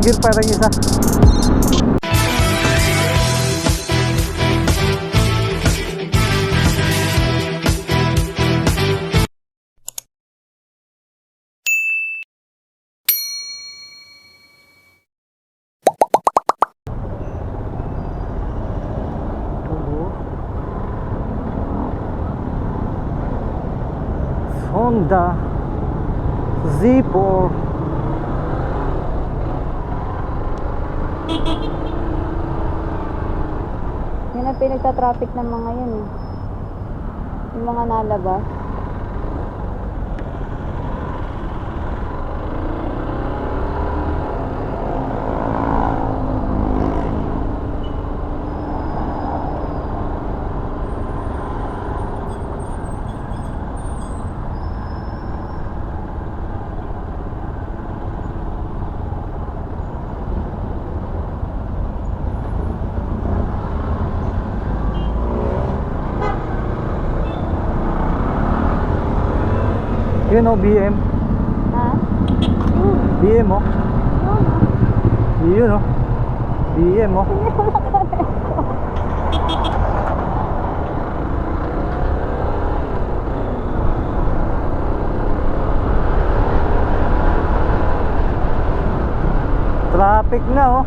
gear pa rin isa. Honda Z4. Yan ang pinagta-traffic ng mga yun eh. Yung mga nalabas. Yun o, BM. Ha? BM o. Yun o. BM o. Traffic na o.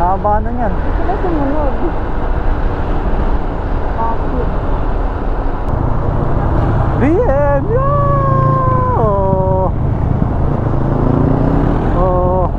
Haba na yan. Sila sumunod. Bakit? BM! Yo! Oh.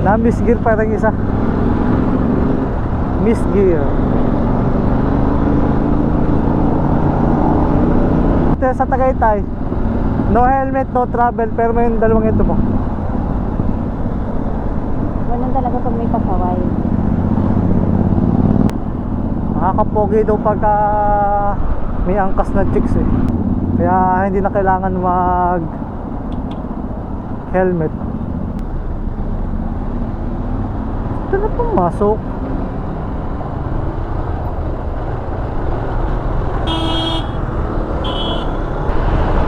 Na miss gear pa rin isa. Miss gear. Ito sa Tagaytay, no helmet, no travel, pero may dalawang ito mo. Ganun talaga pag may pasaway. Nakakapogi daw pagka may angkas na chicks eh. Kaya hindi na kailangan mag helmet. Ito na pumasok.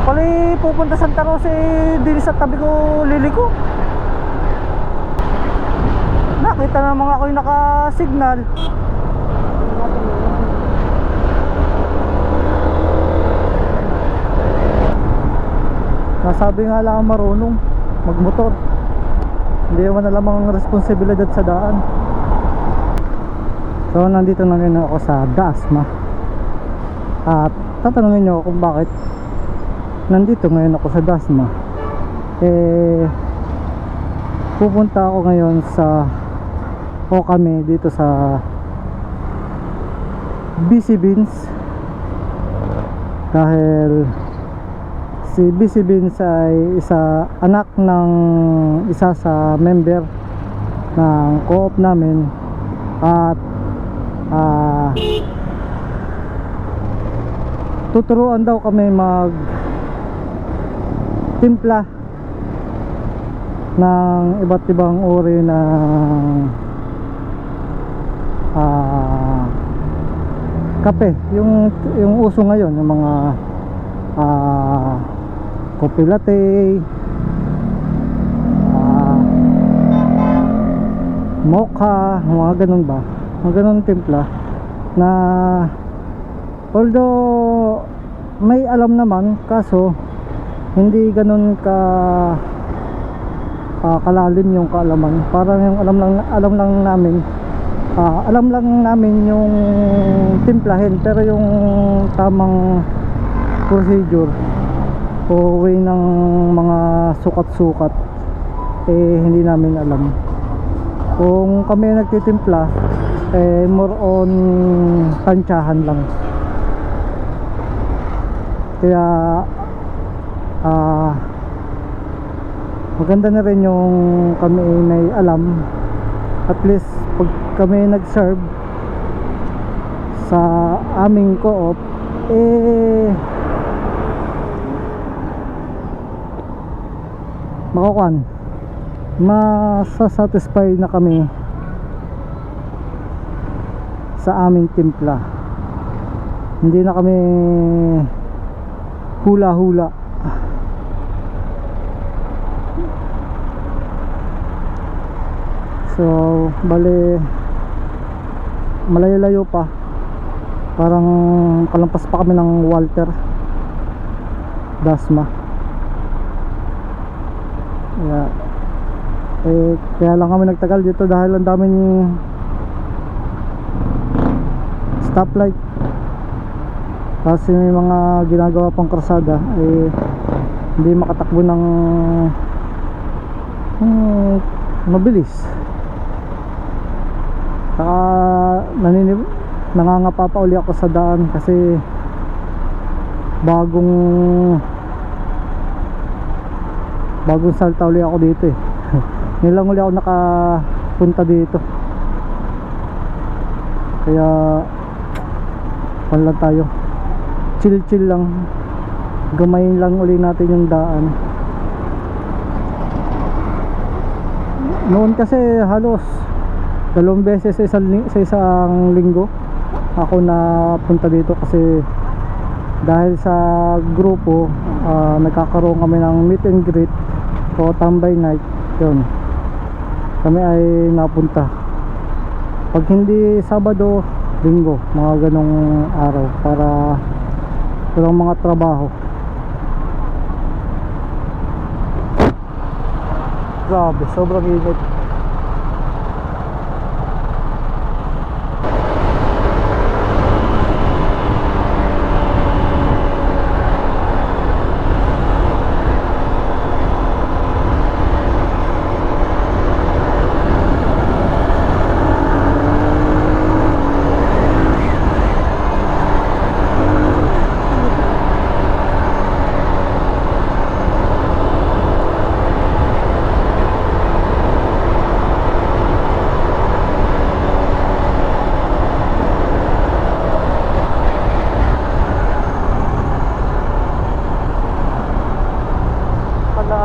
Pali pupunta Santa Rosa eh, din sa tabi ko liliko. Nakita na mga ako yung naka-signal. Nasabi nga lang marunong magmotor. Hindi naman alam ang responsibilidad sa daan. So nandito na rin ako sa Dasma. At tatanungin nyo kung bakit nandito ngayon ako sa Dasma. Pupunta ako ngayon sa kami dito sa BC Beans. Dahil si BC Beans ay anak ng isa sa member ng co-op namin. At tuturuan daw kami mag timpla ng iba't ibang uri ng kape, yung uso ngayon, yung mga coffee latte, mocha, mga ganun ba, mga ganun timpla na although may alam naman, kaso hindi ganun kalalim yung kaalaman. Parang yung alam lang namin yung timplahin, pero yung tamang procedure o way ng mga sukat-sukat hindi namin alam. Kung kami nagtitimpla, more on tansyahan lang. Kaya maganda na rin yung kami may alam, at least pag kami nag-serve sa aming co-op, makukuhan, masasatisfy na kami sa aming timpla. Hindi na kami hula-hula. So bale malayo-layo pa, parang kalampas pa kami ng Walter Dasma. Yeah. Kaya lang kami nagtagal dito dahil ang daming stoplight, kasi may mga ginagawa pang krasada, hindi makatakbo ng mabilis. Saka nangangapa pa uli ako sa daan kasi bagong salta uli ako dito nilang uli ako nakapunta dito, kaya lang tayo, chill lang, gamayin lang uli natin yung daan. Noon kasi halos 2 beses sa isang linggo ako na punta dito, kasi dahil sa grupo nagkakaroon kami ng meet and greet o tambay night. Yun, kami ay napunta pag hindi Sabado, Linggo, mga ganong araw, para walang mga trabaho. Grabe, sobrang init.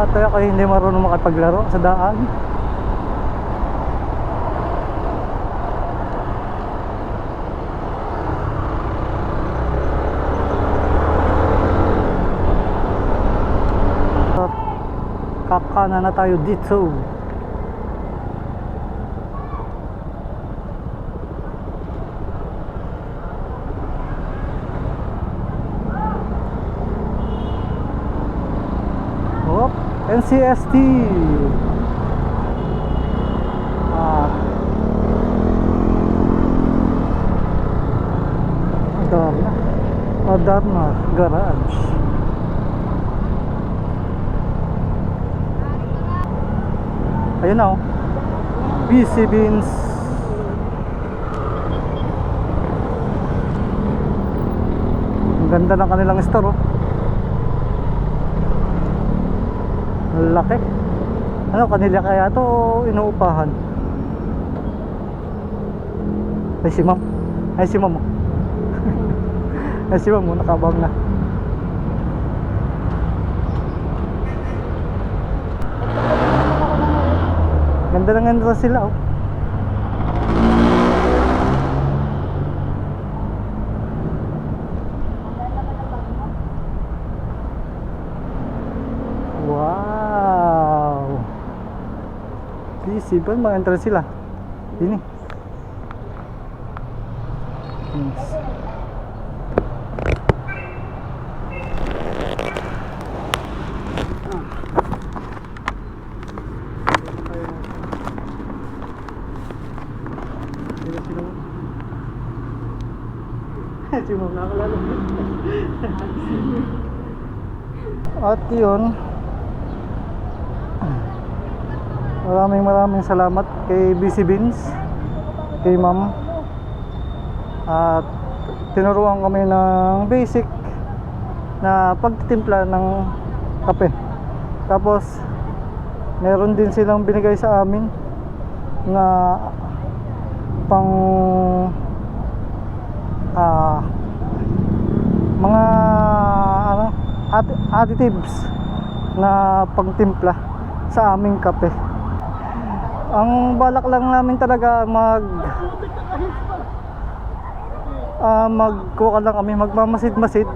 Kaya ako hindi marunong makapaglaro sa daan. Kakana na tayo dito. NCST. Adarna Garage. Ayun na, BC Beans. Ang ganda ng kanilang store, laki. Ano, kanila kaya to inuupahan? Ay si ma'am. Ay si ma'am. Ay si ma'am, nakabang na. Ganda na ganda sila, Wow. Busy ba? Mag-enter sila. Ini. Yes. At yun, maraming salamat kay BC Beans, kay ma'am, at tinuruan kami ng basic na pagtitimpla ng kape. Tapos meron din silang binigay sa amin na pang mga ano, additives na pangtimpla sa aming kape. Ang balak lang namin talaga magkuha lang kami, magmamasid-masid.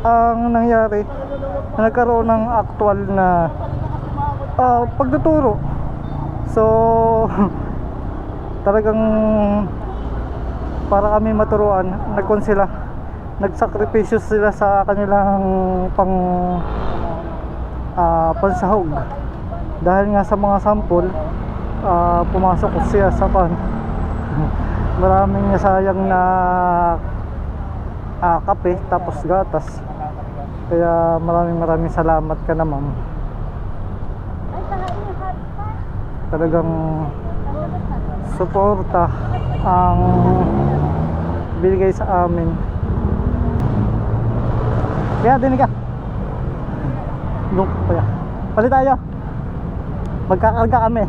Ang nangyari, nagkaroon ng actual na pagtuturo. So talagang para kami maturuan, nagsakripisyo sila sa kanilang pansahog. Dahil nga sa mga sample, pumasok siya sa maraming nasayang na kape tapos gatas. Kaya maraming salamat ka na, ma'am. Talagang suporta ang binigay sa amin. Kaya din ka. Look pa. Palit tayo. Magkakarga kami.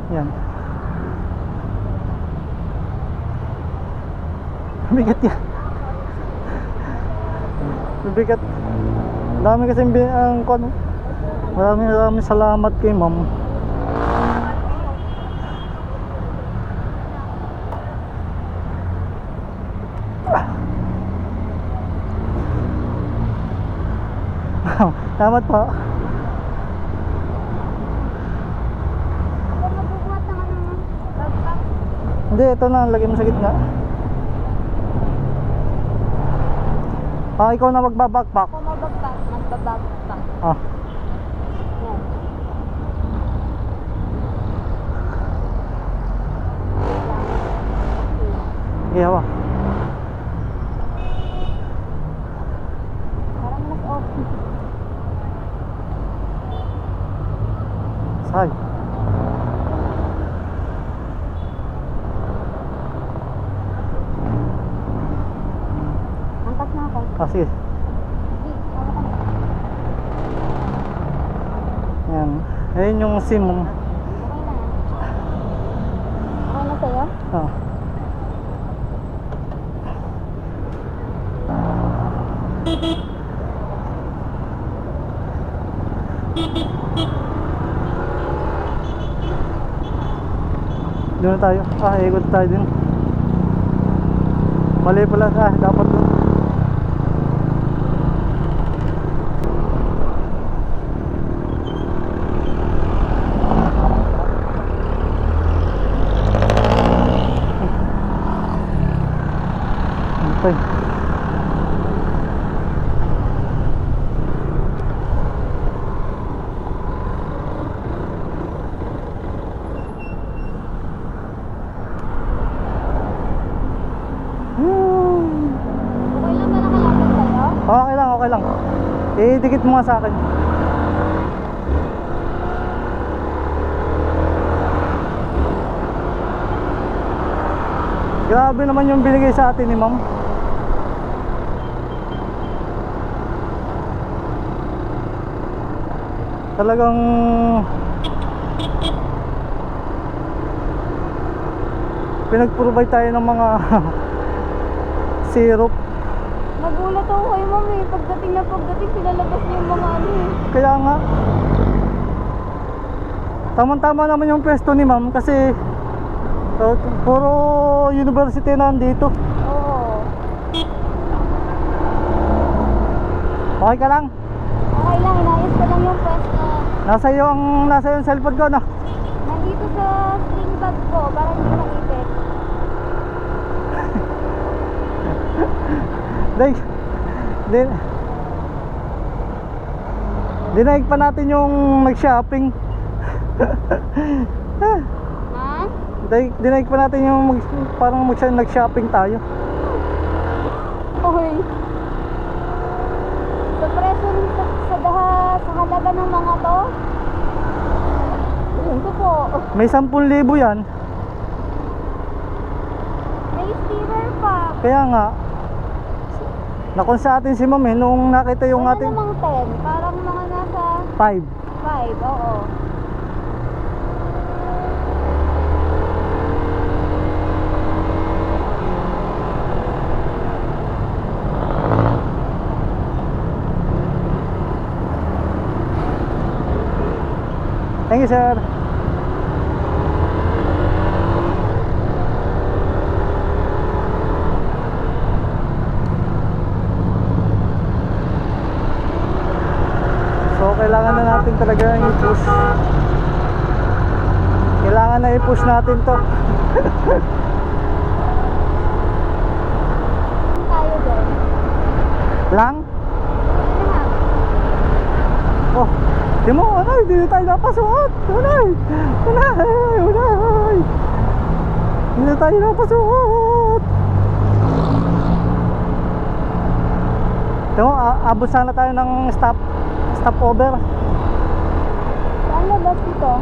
Yan. Bigat yan. Bigat. Dami kasi maraming salamat kay ma'am. Salamat po. Hindi, ito na, lagay mo sa gitna. Ikaw na magbabagpak. Ako magbabagpak. Iyawa. Parang mas off. Say. Angkas na ako. Sige. Yan. Ayun yung SIM mo. Okay na sa'yo? Doon na tayo. Ikot tayo din. Mali pala. Dapat doon. Okay. Okay lang. Dikit mo nga sa akin. Grabe naman yung binigay sa atin ni ma'am. Talagang pinag-provide tayo ng mga syrup. Nagulat ako kay ma'am eh. Pagdating pinalabas niya yung mga ano eh. Kaya nga, tamang-tama naman yung pwesto ni ma'am kasi puro university na nandito. Oo. Okay ka lang? Okay lang, inayos ko lang yung pwesto. Nasa iyo yung cellphone ko, no? Nandito sa string bag ko, para hindi maipit. Dinaig pa natin yung nag-shopping. Ha? Dinaig pa natin yung parang nag-shopping tayo. Uy. Sa presyo sa halaga ng mga to? Ito po. May 10,000 yan. Kaya nga, nakon sa atin si ma'am eh, nung nakita yung Wala ating namang 10. Parang mga nasa 5. 5. Oo. Thank you, sir. So, kailangan na natin talaga i-push. Kailangan na i-push natin to. Tayo doon. Lang? Ano? Oh, di mo, anay, di tayo napasuot. Anay, anay, anay. Hindi tayo napasuot. Di mo, abot sana tayo ng stopover. Saan na bus dito?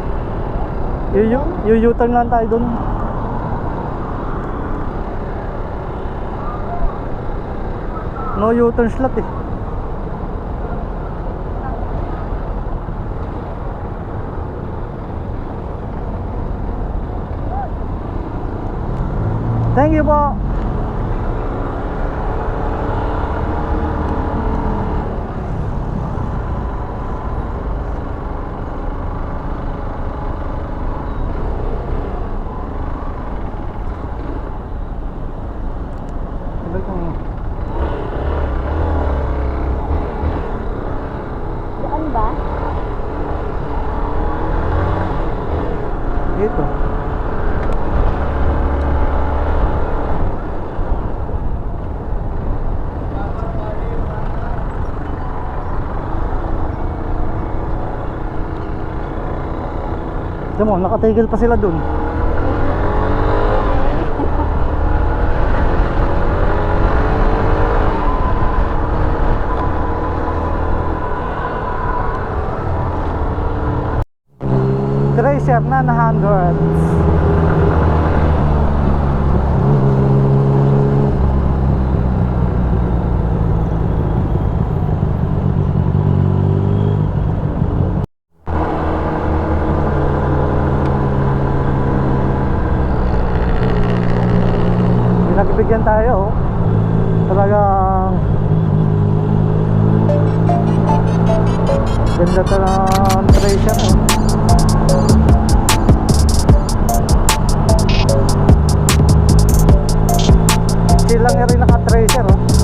U-turn lang tayo dun. No U-turn slot eh. Thank you po. Saan ba? Dito. Diyan mo, nakatigil pa sila dun. Tracer na 900. Pinagbigyan tayo, oh. Talagang ganda to ng Tracer, oh. Silang rin naka-Tracer, oh.